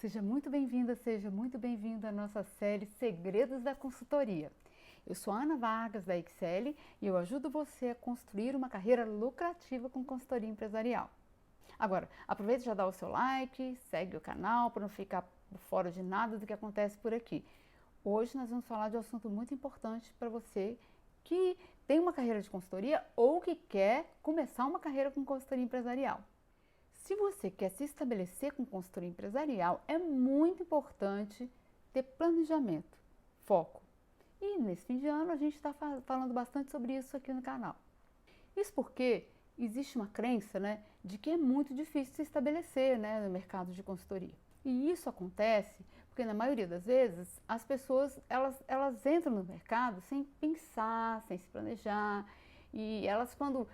Seja muito bem-vinda, seja muito bem-vindo à nossa série Segredos da Consultoria. Eu sou a Ana Vargas, da Excel, e eu ajudo você a construir uma carreira lucrativa com consultoria empresarial. Agora, aproveita e já dá o seu like, segue o canal para não ficar fora de nada do que acontece por aqui. Hoje nós vamos falar de um assunto muito importante para você que tem uma carreira de consultoria ou que quer começar uma carreira com consultoria empresarial. Se você quer se estabelecer com consultoria empresarial, é muito importante ter planejamento, foco. E nesse fim de ano a gente está falando bastante sobre isso aqui no canal. Isso porque existe uma crença, de que é muito difícil se estabelecer, no mercado de consultoria. E isso acontece porque na maioria das vezes as pessoas elas entram no mercado sem pensar, sem se planejar, e elas quando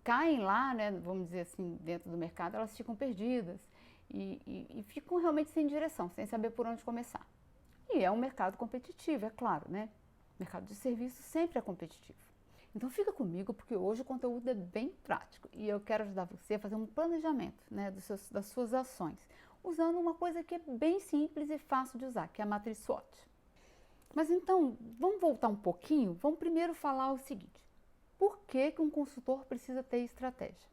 caem lá, vamos dizer assim, dentro do mercado, elas ficam perdidas e ficam realmente sem direção, sem saber por onde começar. E é um mercado competitivo, é claro, O mercado de serviços sempre é competitivo. Então fica comigo porque hoje o conteúdo é bem prático e eu quero ajudar você a fazer um planejamento, das suas ações, usando uma coisa que é bem simples e fácil de usar, que é a matriz SWOT. Mas então, vamos voltar um pouquinho? Vamos primeiro falar o seguinte: por que um consultor precisa ter estratégia?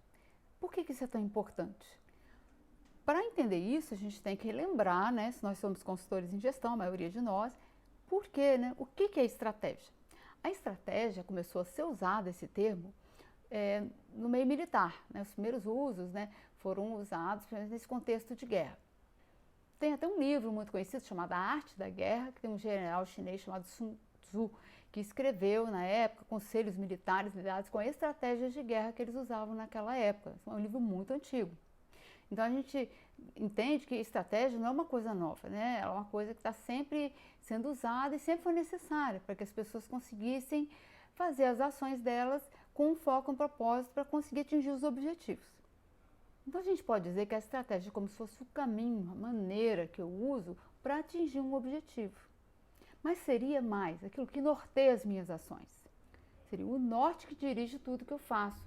Por que isso é tão importante? Para entender isso, a gente tem que lembrar, se nós somos consultores em gestão, a maioria de nós, por quê, o que é estratégia? A estratégia começou a ser usada, esse termo, no meio militar. Os primeiros usos foram usados nesse contexto de guerra. Tem até um livro muito conhecido chamado A Arte da Guerra, que tem um general chinês chamado Sun Tzu, que escreveu na época conselhos militares lidados com estratégias de guerra que eles usavam naquela época. É um livro muito antigo. Então a gente entende que estratégia não é uma coisa nova, Ela é uma coisa que está sempre sendo usada e sempre foi necessária para que as pessoas conseguissem fazer as ações delas com um foco, um propósito para conseguir atingir os objetivos. Então a gente pode dizer que a estratégia é como se fosse o caminho, a maneira que eu uso para atingir um objetivo. Mas seria mais aquilo que norteia as minhas ações. Seria o norte que dirige tudo que eu faço.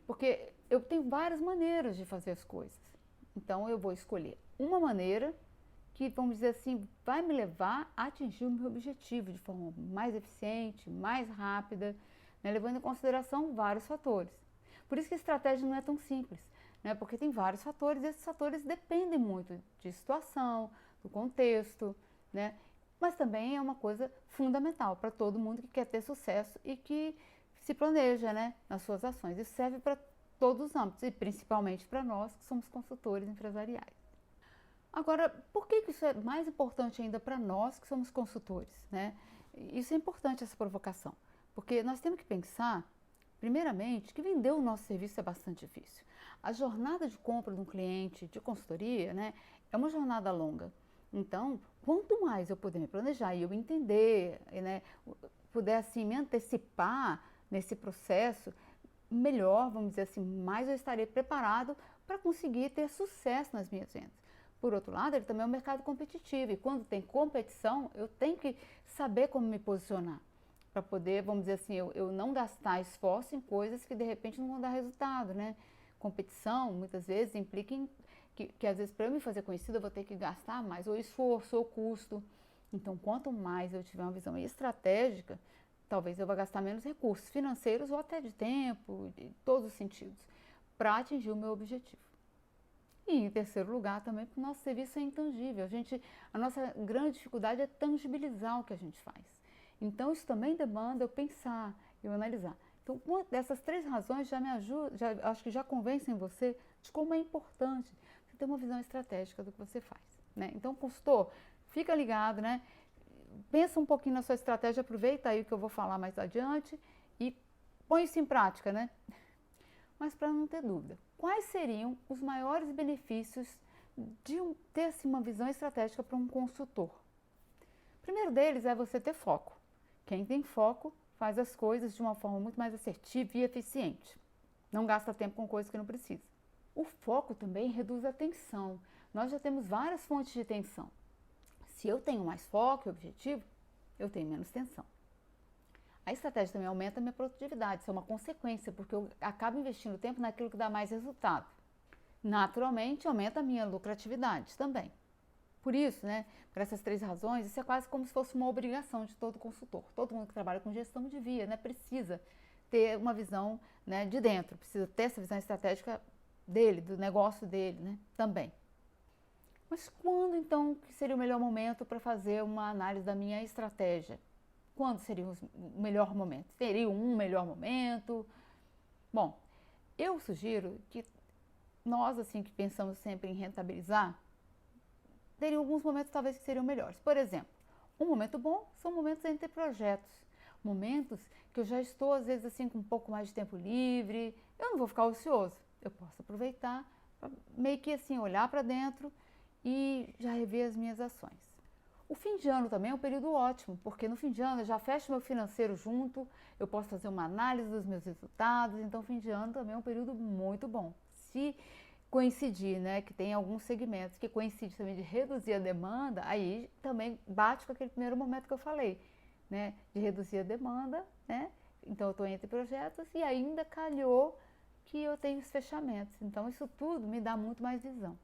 Porque eu tenho várias maneiras de fazer as coisas. Então eu vou escolher uma maneira que, vamos dizer assim, vai me levar a atingir o meu objetivo de forma mais eficiente, mais rápida, levando em consideração vários fatores. Por isso que a estratégia não é tão simples, porque tem vários fatores e esses fatores dependem muito de situação, do contexto, mas também é uma coisa fundamental para todo mundo que quer ter sucesso e que se planeja, nas suas ações. Isso serve para todos os âmbitos e principalmente para nós que somos consultores empresariais. Agora, por que isso é mais importante ainda para nós que somos consultores, Isso é importante, essa provocação, porque nós temos que pensar, primeiramente, que vender o nosso serviço é bastante difícil. A jornada de compra de um cliente de consultoria, é uma jornada longa. Então, quanto mais eu puder me planejar e eu entender, puder assim me antecipar nesse processo, melhor, vamos dizer assim, mais eu estarei preparado para conseguir ter sucesso nas minhas vendas. Por outro lado, ele também é um mercado competitivo e quando tem competição, eu tenho que saber como me posicionar para poder, vamos dizer assim, eu não gastar esforço em coisas que de repente não vão dar resultado, Competição, muitas vezes, implica em que às vezes para eu me fazer conhecida eu vou ter que gastar mais, ou esforço, ou custo. Então, quanto mais eu tiver uma visão estratégica, talvez eu vá gastar menos recursos financeiros ou até de tempo, de todos os sentidos, para atingir o meu objetivo. E em terceiro lugar também, porque o nosso serviço é intangível. A nossa grande dificuldade é tangibilizar o que a gente faz. Então isso também demanda eu pensar, eu analisar. Então, uma dessas três razões já me ajuda, acho que já convencem você de como é importante você ter uma visão estratégica do que você faz, Então, consultor, fica ligado, Pensa um pouquinho na sua estratégia, aproveita aí o que eu vou falar mais adiante e põe isso em prática, Mas para não ter dúvida, quais seriam os maiores benefícios de ter uma visão estratégica para um consultor? O primeiro deles é você ter foco. Quem tem foco faz as coisas de uma forma muito mais assertiva e eficiente. Não gasta tempo com coisas que não precisa. O foco também reduz a tensão. Nós já temos várias fontes de tensão. Se eu tenho mais foco e objetivo, eu tenho menos tensão. A estratégia também aumenta a minha produtividade, isso é uma consequência, porque eu acabo investindo tempo naquilo que dá mais resultado. Naturalmente, aumenta a minha lucratividade também. Por isso, né, por essas 3 razões, isso é quase como se fosse uma obrigação de todo consultor. Todo mundo que trabalha com gestão devia, né, precisa ter uma visão, né, de dentro, precisa ter essa visão estratégica dele, do negócio dele, né, também. Mas quando então que seria o melhor momento para fazer uma análise da minha estratégia? Quando seria o melhor momento? Teria um melhor momento? Bom, eu sugiro que nós, assim, que pensamos sempre em rentabilizar, teriam alguns momentos talvez que seriam melhores. Por exemplo, um momento bom são momentos entre projetos. Momentos que eu já estou, às vezes, assim, com um pouco mais de tempo livre. Eu não vou ficar ocioso. Eu posso aproveitar para meio que, assim, olhar para dentro e já rever as minhas ações. O fim de ano também é um período ótimo, porque no fim de ano eu já fecho meu financeiro junto, eu posso fazer uma análise dos meus resultados, então o fim de ano também é um período muito bom. Se coincidir, né, que tem alguns segmentos que coincidem também de reduzir a demanda, aí também bate com aquele primeiro momento que eu falei, né, de reduzir a demanda, né, então eu estou entre projetos e ainda calhou que eu tenho os fechamentos, então isso tudo me dá muito mais visão.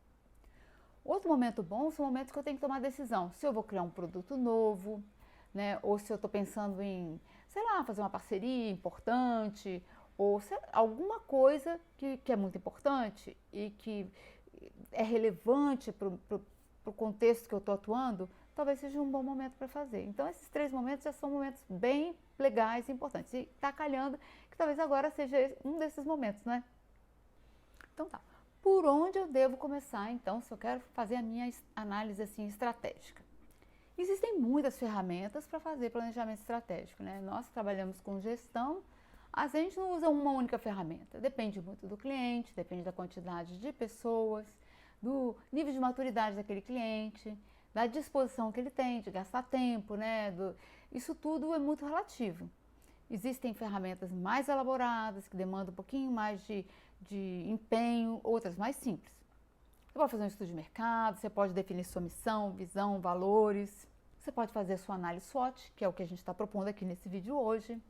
Outro momento bom são momentos que eu tenho que tomar decisão, se eu vou criar um produto novo, né, ou se eu estou pensando em, sei lá, fazer uma parceria importante, ou alguma coisa que é muito importante e que é relevante para o contexto que eu estou atuando, talvez seja um bom momento para fazer. Então, esses 3 momentos já são momentos bem legais e importantes. E está calhando que talvez agora seja um desses momentos, não é? Então tá. Por onde eu devo começar, então, se eu quero fazer a minha análise assim estratégica? Existem muitas ferramentas para fazer planejamento estratégico, né? Nós trabalhamos com gestão, a gente não usa uma única ferramenta, depende muito do cliente, depende da quantidade de pessoas, do nível de maturidade daquele cliente, da disposição que ele tem de gastar tempo, né? Isso tudo é muito relativo. Existem ferramentas mais elaboradas, que demandam um pouquinho mais de empenho, outras mais simples. Você pode fazer um estudo de mercado, você pode definir sua missão, visão, valores. Você pode fazer a sua análise SWOT, que é o que a gente está propondo aqui nesse vídeo hoje.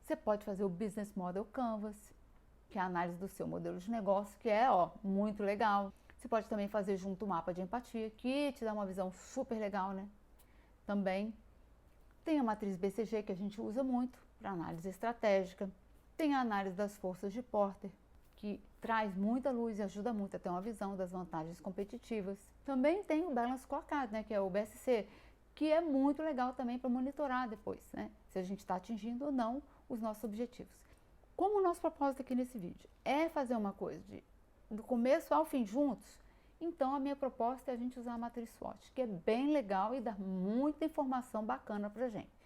Você pode fazer o Business Model Canvas, que é a análise do seu modelo de negócio, que é muito legal. Você pode também fazer junto o mapa de empatia, que te dá uma visão super legal, né? Também tem a matriz BCG, que a gente usa muito para análise estratégica. Tem a análise das forças de Porter, que traz muita luz e ajuda muito a ter uma visão das vantagens competitivas. Também tem o Balance Scorecard, né, que é o BSC, que é muito legal também para monitorar depois, né, se a gente está atingindo ou não os nossos objetivos. Como o nosso propósito aqui nesse vídeo é fazer uma coisa do começo ao fim juntos, então a minha proposta é a gente usar a matriz SWOT, que é bem legal e dá muita informação bacana para a gente.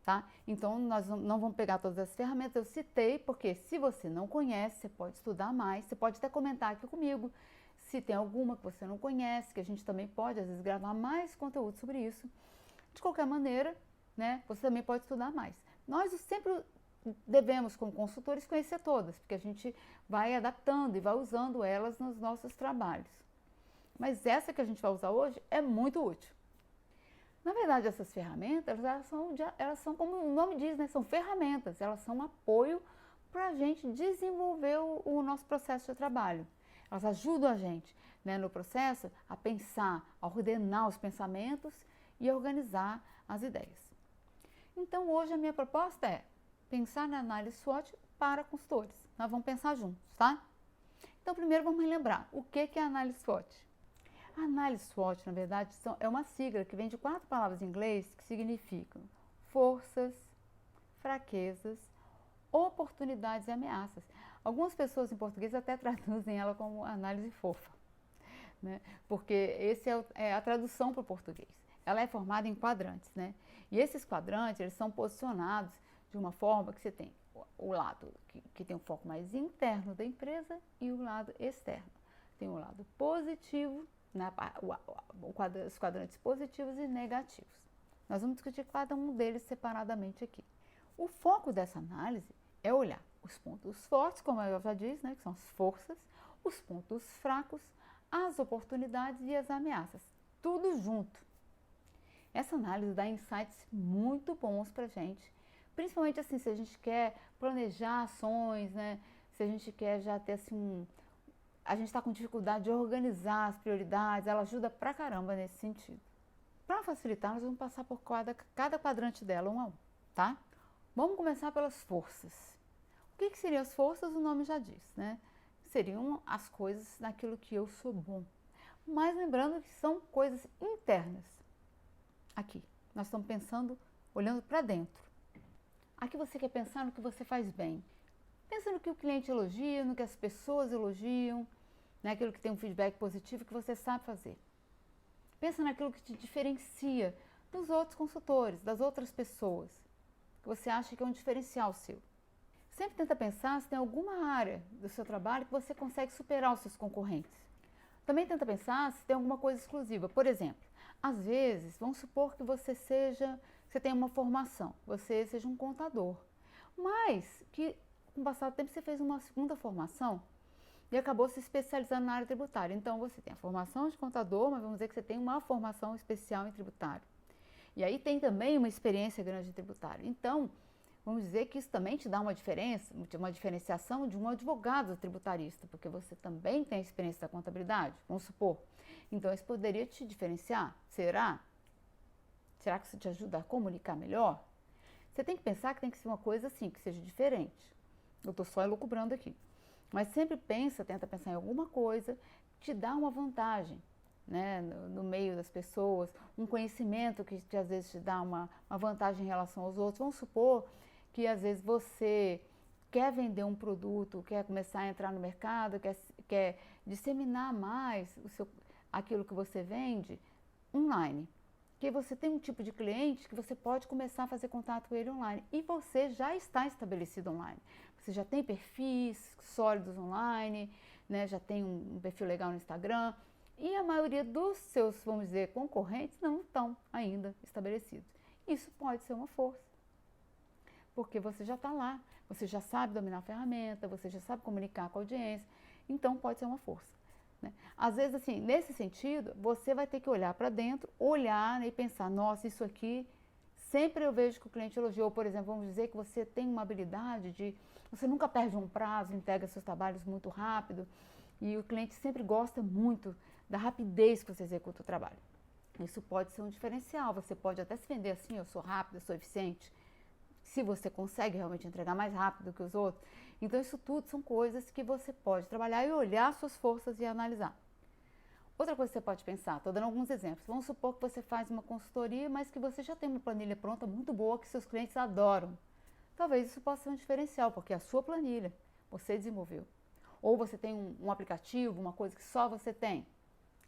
Tá? Então, nós não vamos pegar todas as ferramentas, eu citei, porque se você não conhece, você pode estudar mais, você pode até comentar aqui comigo, se tem alguma que você não conhece, que a gente também pode, às vezes, gravar mais conteúdo sobre isso. De qualquer maneira, né, você também pode estudar mais. Nós sempre devemos, como consultores, conhecer todas, porque a gente vai adaptando e vai usando elas nos nossos trabalhos. Mas essa que a gente vai usar hoje é muito útil. Na verdade, essas ferramentas, elas são como o nome diz, né? São ferramentas, elas são um apoio para a gente desenvolver o nosso processo de trabalho. Elas ajudam a gente, né, no processo a pensar, a ordenar os pensamentos e a organizar as ideias. Então, hoje a minha proposta é pensar na análise SWOT para consultores. Nós vamos pensar juntos, tá? Então, primeiro vamos relembrar o que é a análise SWOT. A análise SWOT, na verdade, é uma sigla que vem de 4 palavras em inglês que significam forças, fraquezas, oportunidades e ameaças. Algumas pessoas em português até traduzem ela como análise fofa, né? Porque esse é a tradução para o português. Ela é formada em quadrantes, né? E esses quadrantes, eles são posicionados de uma forma que você tem o lado que tem um foco mais interno da empresa e o lado externo. Tem o lado positivo, os quadrantes positivos e negativos. Nós vamos discutir cada um deles separadamente aqui. O foco dessa análise é olhar os pontos fortes, como eu já disse, né, que são as forças, os pontos fracos, as oportunidades e as ameaças, tudo junto. Essa análise dá insights muito bons para a gente, principalmente assim, se a gente quer planejar ações, né, se a gente quer já ter assim, a gente está com dificuldade de organizar as prioridades, ela ajuda pra caramba nesse sentido. Para facilitar, nós vamos passar por cada quadrante dela, um a um, tá? Vamos começar pelas forças. O que seriam as forças? O nome já diz, né? Seriam as coisas naquilo que eu sou bom. Mas lembrando que são coisas internas. Aqui, nós estamos pensando, olhando para dentro. Aqui você quer pensar no que você faz bem. Pensa no que o cliente elogia, no que as pessoas elogiam, naquilo que tem um feedback positivo que você sabe fazer. Pensa naquilo que te diferencia dos outros consultores, das outras pessoas, que você acha que é um diferencial seu. Sempre tenta pensar se tem alguma área do seu trabalho que você consegue superar os seus concorrentes. Também tenta pensar se tem alguma coisa exclusiva. Por exemplo, às vezes, vamos supor que você tenha uma formação, você seja um contador, mas que com o passar do tempo você fez uma segunda formação e acabou se especializando na área tributária. Então você tem a formação de contador, mas vamos dizer que você tem uma formação especial em tributário. E aí tem também uma experiência grande em tributário. Então, vamos dizer que isso também te dá uma diferenciação de um advogado tributarista, porque você também tem a experiência da contabilidade, vamos supor. Então, isso poderia te diferenciar. Será? Será que isso te ajuda a comunicar melhor? Você tem que pensar que tem que ser uma coisa assim, que seja diferente. Eu estou só elucubrando aqui. Mas sempre tenta pensar em alguma coisa que te dá uma vantagem, né, no meio das pessoas, um conhecimento que às vezes te dá uma vantagem em relação aos outros. Vamos supor que às vezes você quer vender um produto, quer começar a entrar no mercado, quer disseminar mais aquilo que você vende online. Que você tem um tipo de cliente que você pode começar a fazer contato com ele online e você já está estabelecido online. Você já tem perfis sólidos online, né, já tem um perfil legal no Instagram e a maioria dos seus, vamos dizer, concorrentes não estão ainda estabelecidos. Isso pode ser uma força, porque você já está lá, você já sabe dominar a ferramenta, você já sabe comunicar com a audiência, então pode ser uma força. Né? Às vezes, assim, nesse sentido, você vai ter que olhar para dentro, olhar, né, e pensar, nossa, isso aqui, sempre eu vejo que o cliente elogiou. Por exemplo, vamos dizer que você tem uma habilidade você nunca perde um prazo, entrega seus trabalhos muito rápido, e o cliente sempre gosta muito da rapidez que você executa o trabalho. Isso pode ser um diferencial, você pode até se vender assim, eu sou rápido, eu sou eficiente, se você consegue realmente entregar mais rápido que os outros. Então isso tudo são coisas que você pode trabalhar e olhar suas forças e analisar. Outra coisa que você pode pensar, estou dando alguns exemplos. Vamos supor que você faz uma consultoria, mas que você já tem uma planilha pronta muito boa que seus clientes adoram. Talvez isso possa ser um diferencial, porque é a sua planilha, você desenvolveu. Ou você tem um aplicativo, uma coisa que só você tem.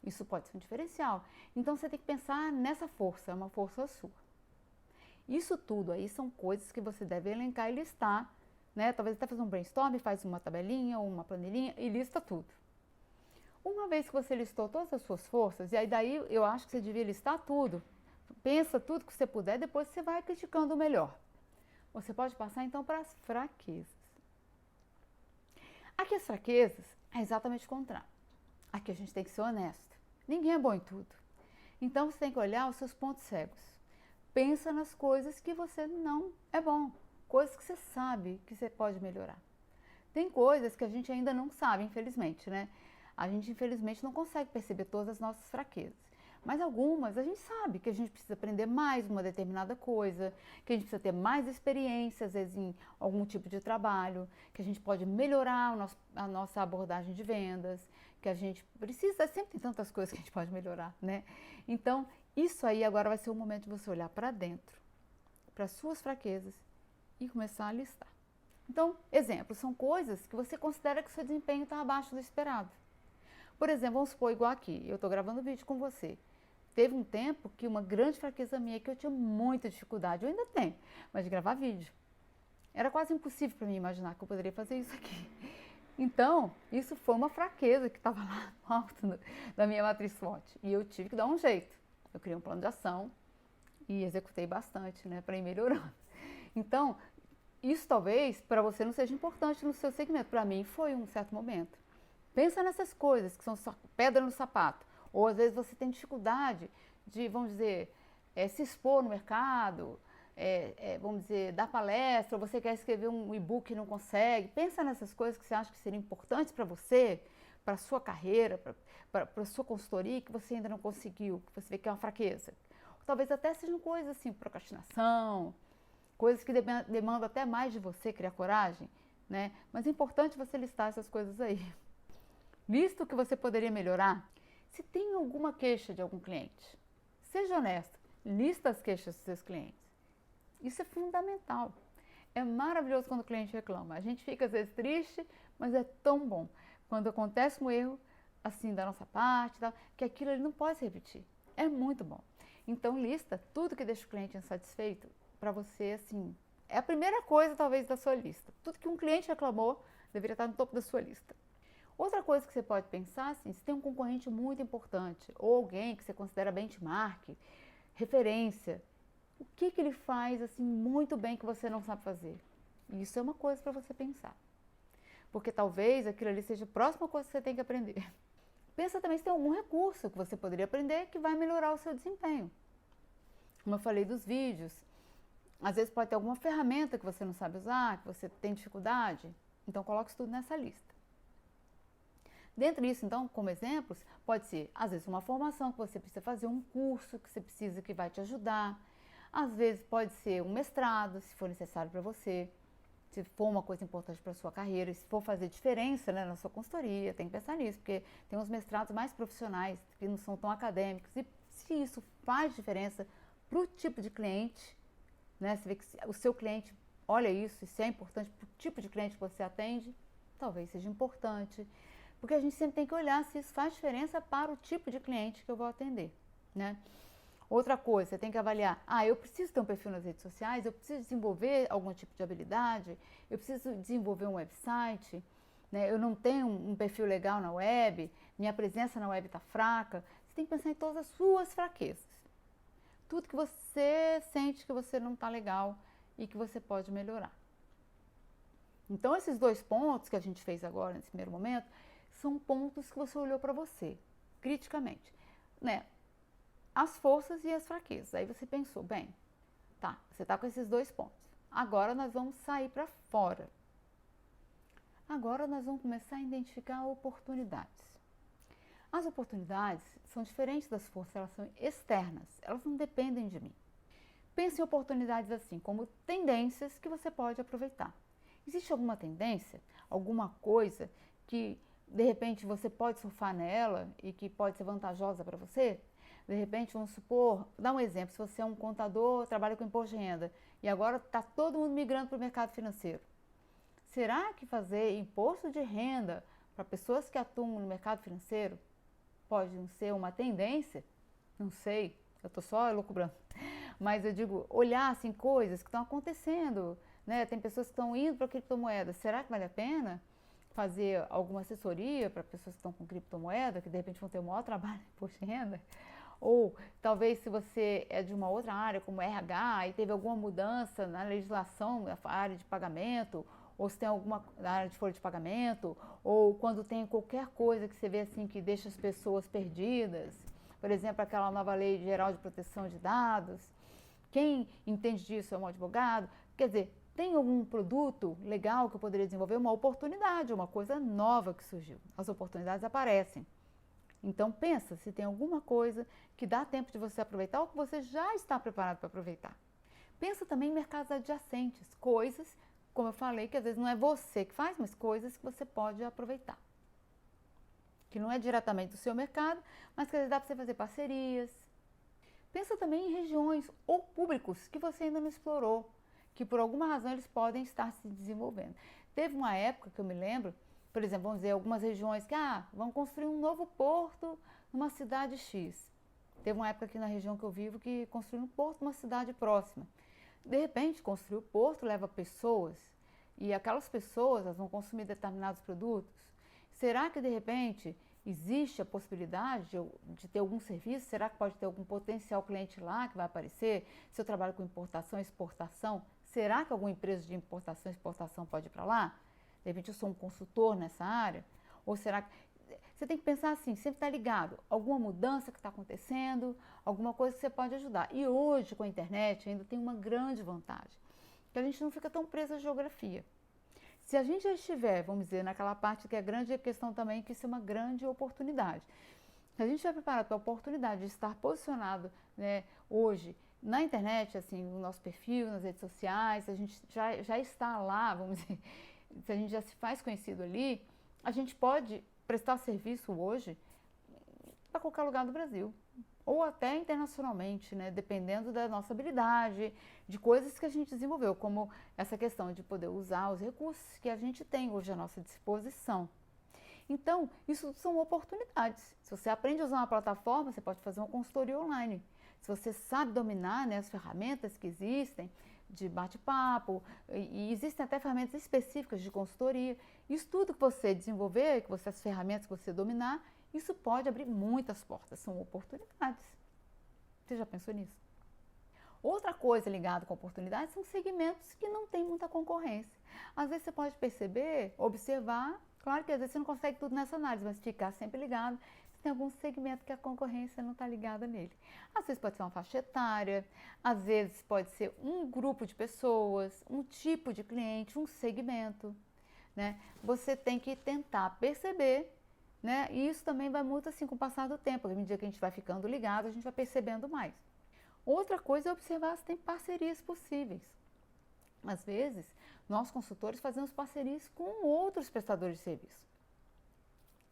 Isso pode ser um diferencial. Então você tem que pensar nessa força, é uma força sua. Isso tudo aí são coisas que você deve elencar e listar, né? Talvez até fazer um brainstorm, faz uma tabelinha ou uma planilhinha e lista tudo. Uma vez que você listou todas as suas forças, e aí daí eu acho que você devia listar tudo, pensa tudo que você puder, depois você vai criticando o melhor. Você pode passar então para as fraquezas. Aqui as fraquezas é exatamente o contrário. Aqui a gente tem que ser honesto. Ninguém é bom em tudo. Então você tem que olhar os seus pontos cegos. Pensa nas coisas que você não é bom, coisas que você sabe que você pode melhorar. Tem coisas que a gente ainda não sabe, infelizmente, né? A gente, infelizmente, não consegue perceber todas as nossas fraquezas. Mas algumas a gente sabe que a gente precisa aprender mais uma determinada coisa, que a gente precisa ter mais experiência, às vezes, em algum tipo de trabalho, que a gente pode melhorar a nossa abordagem de vendas, que a gente precisa, sempre tem tantas coisas que a gente pode melhorar, né? Então, isso aí agora vai ser o momento de você olhar para dentro, para as suas fraquezas e começar a listar. Então, exemplos, são coisas que você considera que o seu desempenho está abaixo do esperado. Por exemplo, vamos supor, igual aqui, eu estou gravando vídeo com você. Teve um tempo que uma grande fraqueza minha é que eu tinha muita dificuldade, eu ainda tenho, mas de gravar vídeo. Era quase impossível para mim imaginar que eu poderia fazer isso aqui. Então, isso foi uma fraqueza que estava lá no alto da minha matriz SWOT. E eu tive que dar um jeito. Eu criei um plano de ação e executei bastante, né, para ir melhorando. Então, isso talvez para você não seja importante no seu segmento. Para mim foi um certo momento. Pensa nessas coisas que são só pedra no sapato. Ou às vezes você tem dificuldade de, vamos dizer, se expor no mercado, vamos dizer, dar palestra, ou você quer escrever um e-book e não consegue. Pensa nessas coisas que você acha que seriam importantes para você, para a sua carreira, para a sua consultoria que você ainda não conseguiu, que você vê que é uma fraqueza. Talvez até sejam coisas assim, procrastinação, coisas que demandam até mais de você, criar coragem, né? Mas é importante você listar essas coisas aí. Lista o que você poderia melhorar. Se tem alguma queixa de algum cliente, seja honesto, lista as queixas dos seus clientes. Isso é fundamental. É maravilhoso quando o cliente reclama. A gente fica às vezes triste, mas é tão bom quando acontece um erro assim da nossa parte, que aquilo ele não pode se repetir. É muito bom. Então lista tudo que deixa o cliente insatisfeito para você, assim, é a primeira coisa talvez da sua lista. Tudo que um cliente reclamou deveria estar no topo da sua lista. Outra coisa que você pode pensar, assim, se tem um concorrente muito importante ou alguém que você considera benchmark, referência, o que ele faz assim muito bem que você não sabe fazer? Isso é uma coisa para você pensar. Porque talvez aquilo ali seja a próxima coisa que você tem que aprender. Pensa também se tem algum recurso que você poderia aprender que vai melhorar o seu desempenho. Como eu falei dos vídeos, às vezes pode ter alguma ferramenta que você não sabe usar, que você tem dificuldade. Então coloque isso tudo nessa lista. Dentro disso, então, como exemplos, pode ser, às vezes, uma formação que você precisa fazer, um curso que você precisa que vai te ajudar. Às vezes pode ser um mestrado, se for necessário para você, se for uma coisa importante para a sua carreira, e se for fazer diferença, né, na sua consultoria, tem que pensar nisso, porque tem uns mestrados mais profissionais, que não são tão acadêmicos, e se isso faz diferença para o tipo de cliente, né, você vê que o seu cliente olha isso, e se é importante para o tipo de cliente que você atende, talvez seja importante. Porque a gente sempre tem que olhar se isso faz diferença para o tipo de cliente que eu vou atender, né? Outra coisa, você tem que avaliar, eu preciso ter um perfil nas redes sociais, eu preciso desenvolver algum tipo de habilidade, eu preciso desenvolver um website, né? Eu não tenho um perfil legal na web, minha presença na web está fraca. Você tem que pensar em todas as suas fraquezas. Tudo que você sente que você não está legal e que você pode melhorar. Então, esses 2 pontos que a gente fez agora, nesse primeiro momento, são pontos que você olhou para você, criticamente, né? As forças e as fraquezas. Aí você pensou, bem, tá, você está com esses 2 pontos. Agora nós vamos sair para fora. Agora nós vamos começar a identificar oportunidades. As oportunidades são diferentes das forças, elas são externas, elas não dependem de mim. Pense em oportunidades assim, como tendências que você pode aproveitar. Existe alguma tendência, alguma coisa que de repente você pode surfar nela e que pode ser vantajosa para você? De repente, vamos supor, dá um exemplo, se você é um contador, trabalha com imposto de renda e agora está todo mundo migrando para o mercado financeiro. Será que fazer imposto de renda para pessoas que atuam no mercado financeiro pode não ser uma tendência? Não sei, eu estou só elucubrando. Mas eu digo, olhar assim coisas que estão acontecendo, né? Tem pessoas que estão indo para criptomoedas, será que vale a pena fazer alguma assessoria para pessoas que estão com criptomoeda, que de repente vão ter o maior trabalho de imposto de renda? Ou talvez se você é de uma outra área, como RH, e teve alguma mudança na legislação, na área de pagamento, ou se tem alguma área de folha de pagamento, ou quando tem qualquer coisa que você vê assim que deixa as pessoas perdidas, por exemplo, aquela nova lei geral de proteção de dados, quem entende disso é um advogado, quer dizer, tem algum produto legal que eu poderia desenvolver? Uma oportunidade, uma coisa nova que surgiu. As oportunidades aparecem. Então pensa se tem alguma coisa que dá tempo de você aproveitar ou que você já está preparado para aproveitar. Pensa também em mercados adjacentes, coisas, como eu falei, que às vezes não é você que faz, mas coisas que você pode aproveitar. Que não é diretamente do seu mercado, mas que às vezes dá para você fazer parcerias. Pensa também em regiões ou públicos que você ainda não explorou, que por alguma razão eles podem estar se desenvolvendo. Teve uma época que eu me lembro, por exemplo, vamos dizer, algumas regiões que vão construir um novo porto numa cidade X. Teve uma época aqui na região que eu vivo que construiu um porto numa cidade próxima. De repente, construir o porto leva pessoas e aquelas pessoas elas vão consumir determinados produtos. Será que de repente existe a possibilidade de ter algum serviço? Será que pode ter algum potencial cliente lá que vai aparecer? Se eu trabalho com importação e exportação, será que alguma empresa de importação e exportação pode ir para lá? De repente eu sou um consultor nessa área? Ou será que... Você tem que pensar assim, sempre está ligado. Alguma mudança que está acontecendo, alguma coisa que você pode ajudar. E hoje, com a internet, ainda tem uma grande vantagem. Que a gente não fica tão preso à geografia. Se a gente já estiver, vamos dizer, naquela parte que é grande, a questão também que isso é uma grande oportunidade. Se a gente estiver preparado para a oportunidade de estar posicionado, né, hoje na internet, assim, no nosso perfil, nas redes sociais, a gente já está lá, vamos dizer, se a gente já se faz conhecido ali, a gente pode prestar serviço hoje para qualquer lugar do Brasil, ou até internacionalmente, né? Dependendo da nossa habilidade, de coisas que a gente desenvolveu, como essa questão de poder usar os recursos que a gente tem hoje à nossa disposição. Então, isso são oportunidades. Se você aprende a usar uma plataforma, você pode fazer uma consultoria online. Se você sabe dominar, né, as ferramentas que existem de bate-papo, e existem até ferramentas específicas de consultoria, isso tudo que você desenvolver, as ferramentas que você dominar, isso pode abrir muitas portas, são oportunidades. Você já pensou nisso? Outra coisa ligada com oportunidades são segmentos que não tem muita concorrência. Às vezes você pode perceber, observar, claro que às vezes você não consegue tudo nessa análise, mas ficar sempre ligado se tem algum segmento que a concorrência não está ligada nele. Às vezes pode ser uma faixa etária, às vezes pode ser um grupo de pessoas, um tipo de cliente, um segmento, né? Você tem que tentar perceber, né? E isso também vai muito assim com o passar do tempo. À medida que a gente vai ficando ligado, a gente vai percebendo mais. Outra coisa é observar se tem parcerias possíveis. Às vezes, nós consultores fazemos parcerias com outros prestadores de serviço.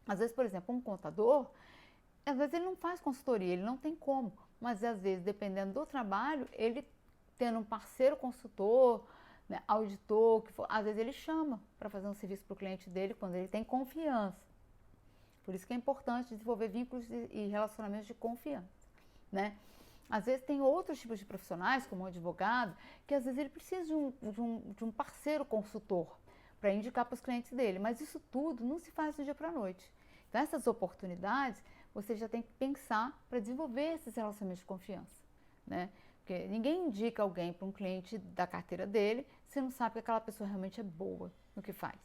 Às vezes, por exemplo, um contador, às vezes ele não faz consultoria, ele não tem como, mas às vezes, dependendo do trabalho, ele tendo um parceiro consultor, né, auditor, que for, às vezes ele chama para fazer um serviço para o cliente dele quando ele tem confiança. Por isso que é importante desenvolver vínculos e relacionamentos de confiança, né? Às vezes tem outros tipos de profissionais, como um advogado, que às vezes ele precisa de um parceiro consultor para indicar para os clientes dele, mas isso tudo não se faz do dia para a noite. Então essas oportunidades, você já tem que pensar para desenvolver esses relacionamentos de confiança, né? Porque ninguém indica alguém para um cliente da carteira dele se não sabe que aquela pessoa realmente é boa no que faz.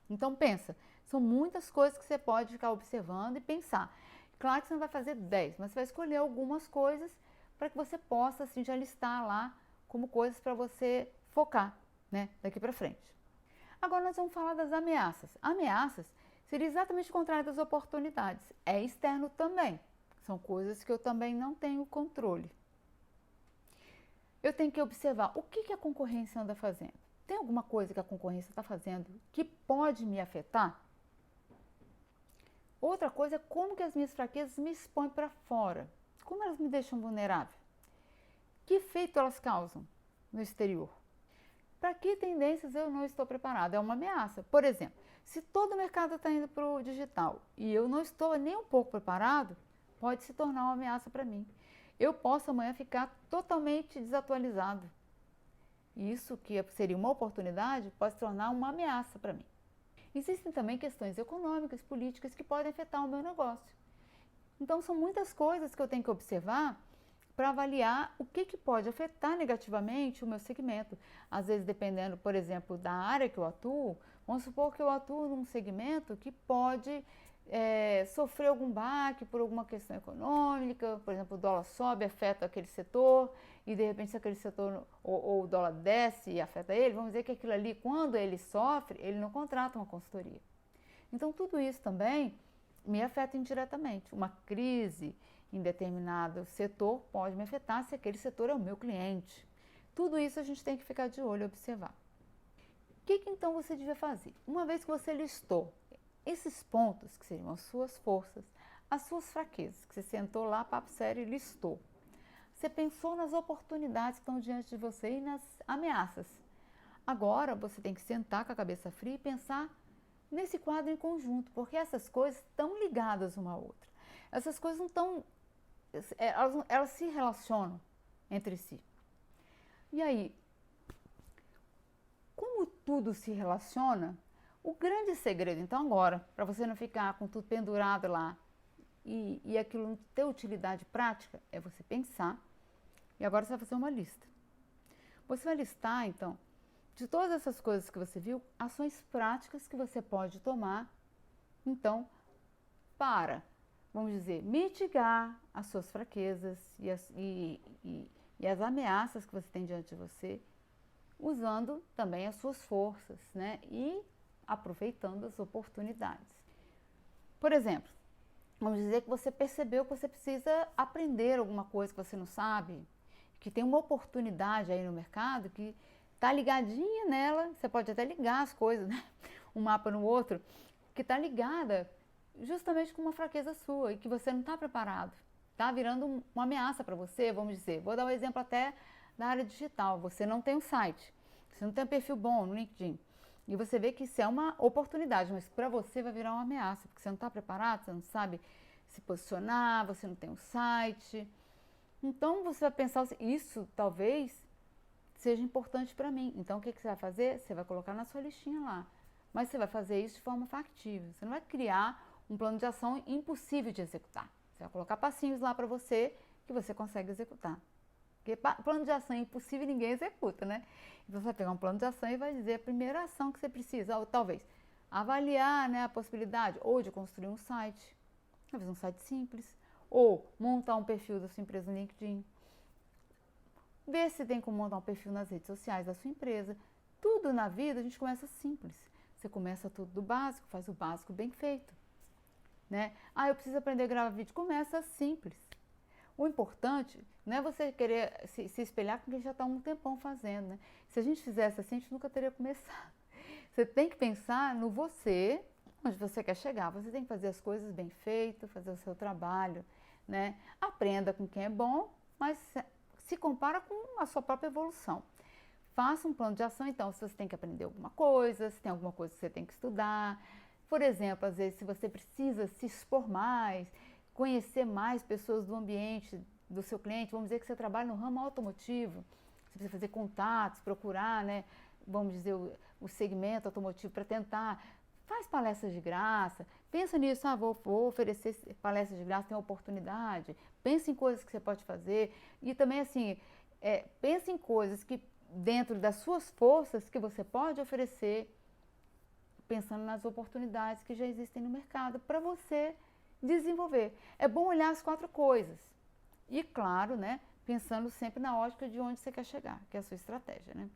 Então pensa, são muitas coisas que você pode ficar observando e pensar. Claro que você não vai fazer 10, mas você vai escolher algumas coisas para que você possa assim, já listar lá como coisas para você focar, né, daqui para frente. Agora nós vamos falar das ameaças. Ameaças seria exatamente o contrário das oportunidades. É externo também. São coisas que eu também não tenho controle. Eu tenho que observar o que a concorrência anda fazendo. Tem alguma coisa que a concorrência está fazendo que pode me afetar? Outra coisa é como que as minhas fraquezas me expõem para fora. Como elas me deixam vulnerável? Que efeito elas causam no exterior? Para que tendências eu não estou preparado? É uma ameaça. Por exemplo, se todo o mercado está indo para o digital e eu não estou nem um pouco preparado, pode se tornar uma ameaça para mim. Eu posso amanhã ficar totalmente desatualizado. Isso que seria uma oportunidade pode se tornar uma ameaça para mim. Existem também questões econômicas, políticas que podem afetar o meu negócio. Então são muitas coisas que eu tenho que observar para avaliar o que pode afetar negativamente o meu segmento. Às vezes, dependendo, por exemplo, da área que eu atuo, vamos supor que eu atuo num segmento que pode sofrer algum baque por alguma questão econômica, por exemplo, o dólar sobe, afeta aquele setor, e de repente se aquele setor ou o dólar desce e afeta ele, vamos dizer que aquilo ali, quando ele sofre, ele não contrata uma consultoria. Então tudo isso também me afeta indiretamente. Uma crise em determinado setor pode me afetar se aquele setor é o meu cliente. Tudo isso a gente tem que ficar de olho e observar. O que então você devia fazer? Uma vez que você listou esses pontos, que seriam as suas forças, as suas fraquezas, que você sentou lá, papo sério e listou. Você pensou nas oportunidades que estão diante de você e nas ameaças. Agora você tem que sentar com a cabeça fria e pensar nesse quadro em conjunto, porque essas coisas estão ligadas uma à outra. Essas coisas não estão, elas se relacionam entre si. E aí, como tudo se relaciona, o grande segredo, então agora, para você não ficar com tudo pendurado lá e aquilo não ter utilidade prática, é você pensar e agora você vai fazer uma lista. Você vai listar, então, de todas essas coisas que você viu, ações práticas que você pode tomar, então, para, vamos dizer, mitigar as suas fraquezas e as ameaças que você tem diante de você. usando também as suas forças, né? E aproveitando as oportunidades. Por exemplo, vamos dizer que você percebeu que você precisa aprender alguma coisa que você não sabe, que tem uma oportunidade aí no mercado que está ligadinha nela, você pode até ligar as coisas, né? Um mapa no outro, que está ligada justamente com uma fraqueza sua e que você não está preparado. Está virando uma ameaça para você, vamos dizer. Vou dar um exemplo até da área digital. Você não tem um site, você não tem um perfil bom no LinkedIn. E você vê que isso é uma oportunidade, mas para você vai virar uma ameaça, porque você não está preparado, você não sabe se posicionar, você não tem um site. Então você vai pensar assim, isso talvez seja importante para mim. Então o que você vai fazer? Você vai colocar na sua listinha lá. Mas você vai fazer isso de forma factível. Você não vai criar um plano de ação impossível de executar. Você vai colocar passinhos lá para você que você consegue executar. Porque plano de ação impossível ninguém executa, né? Então você vai pegar um plano de ação e vai dizer a primeira ação que você precisa, ou talvez avaliar, né, a possibilidade ou de construir um site, talvez um site simples, ou montar um perfil da sua empresa no LinkedIn, ver se tem como montar um perfil nas redes sociais da sua empresa. Tudo na vida a gente começa simples. Você começa tudo do básico, faz o básico bem feito, né? Ah, eu preciso aprender a gravar vídeo. Começa simples. O importante não é você querer se espelhar com quem já está há um tempão fazendo, né? Se a gente fizesse assim, a gente nunca teria começado. Você tem que pensar no você, onde você quer chegar. Você tem que fazer as coisas bem feitas, fazer o seu trabalho, né? Aprenda com quem é bom, mas se compara com a sua própria evolução. Faça um plano de ação, então, se você tem que aprender alguma coisa, se tem alguma coisa que você tem que estudar. Por exemplo, às vezes, se você precisa se expor mais, conhecer mais pessoas do ambiente do seu cliente, vamos dizer que você trabalha no ramo automotivo, você precisa fazer contatos, procurar, né, vamos dizer, o segmento automotivo para tentar, faz palestras de graça, pensa nisso, vou oferecer palestras de graça, tem uma oportunidade, pensa em coisas que você pode fazer e também assim, pensa em coisas que dentro das suas forças que você pode oferecer, pensando nas oportunidades que já existem no mercado para você desenvolver. É bom olhar as 4 coisas e, claro, né, pensando sempre na ótica de onde você quer chegar, que é a sua estratégia, né?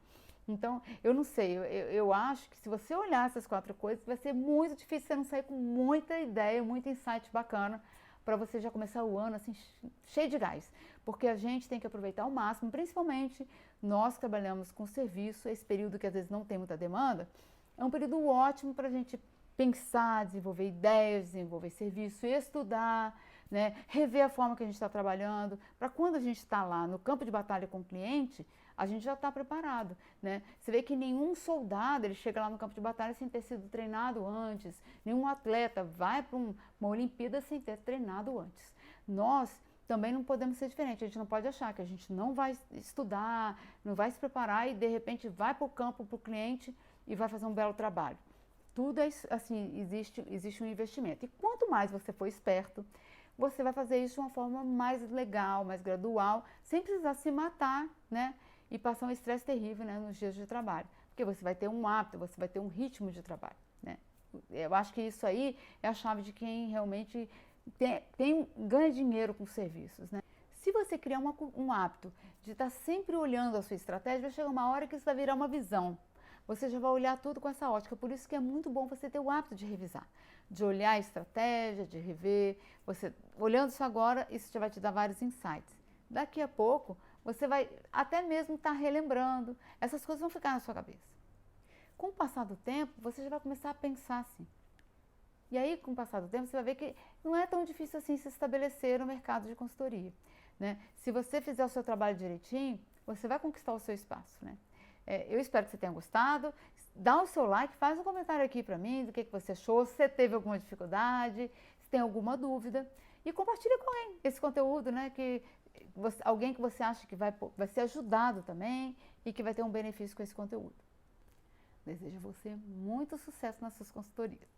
Então, eu não sei, eu acho que se você olhar essas 4 coisas, vai ser muito difícil você não sair com muita ideia, muito insight bacana para você já começar o ano assim, cheio de gás. Porque a gente tem que aproveitar ao máximo, principalmente nós que trabalhamos com serviço, esse período que às vezes não tem muita demanda, é um período ótimo para a gente pensar, desenvolver ideias, desenvolver serviço, estudar, né, rever a forma que a gente está trabalhando, para quando a gente está lá no campo de batalha com o cliente, a gente já está preparado, né? Você vê que nenhum soldado ele chega lá no campo de batalha sem ter sido treinado antes, nenhum atleta vai para uma Olimpíada sem ter treinado antes. Nós também não podemos ser diferentes, a gente não pode achar que a gente não vai estudar, não vai se preparar e de repente vai para o campo, para o cliente e vai fazer um belo trabalho. Tudo é assim, existe um investimento. E quanto mais você for esperto, você vai fazer isso de uma forma mais legal, mais gradual, sem precisar se matar, né? E passar um estresse terrível, né, nos dias de trabalho. Porque você vai ter um hábito, você vai ter um ritmo de trabalho, né? Eu acho que isso aí é a chave de quem realmente ganha dinheiro com serviços, né? Se você criar um hábito de estar sempre olhando a sua estratégia, vai chegar uma hora que isso vai virar uma visão. Você já vai olhar tudo com essa ótica, por isso que é muito bom você ter o hábito de revisar, de olhar a estratégia, de rever. Você olhando isso agora, isso já vai te dar vários insights. Daqui a pouco, você vai até mesmo estar relembrando, essas coisas vão ficar na sua cabeça. Com o passar do tempo, você já vai começar a pensar assim. E aí, com o passar do tempo, você vai ver que não é tão difícil assim se estabelecer no mercado de consultoria, né? Se você fizer o seu trabalho direitinho, você vai conquistar o seu espaço, né? Eu espero que você tenha gostado. Dá o seu like, faz um comentário aqui para mim do que você achou, se você teve alguma dificuldade, se tem alguma dúvida. E compartilha com alguém esse conteúdo, né? Alguém que você acha que vai ser ajudado também e que vai ter um benefício com esse conteúdo. Desejo a você muito sucesso nas suas consultorias.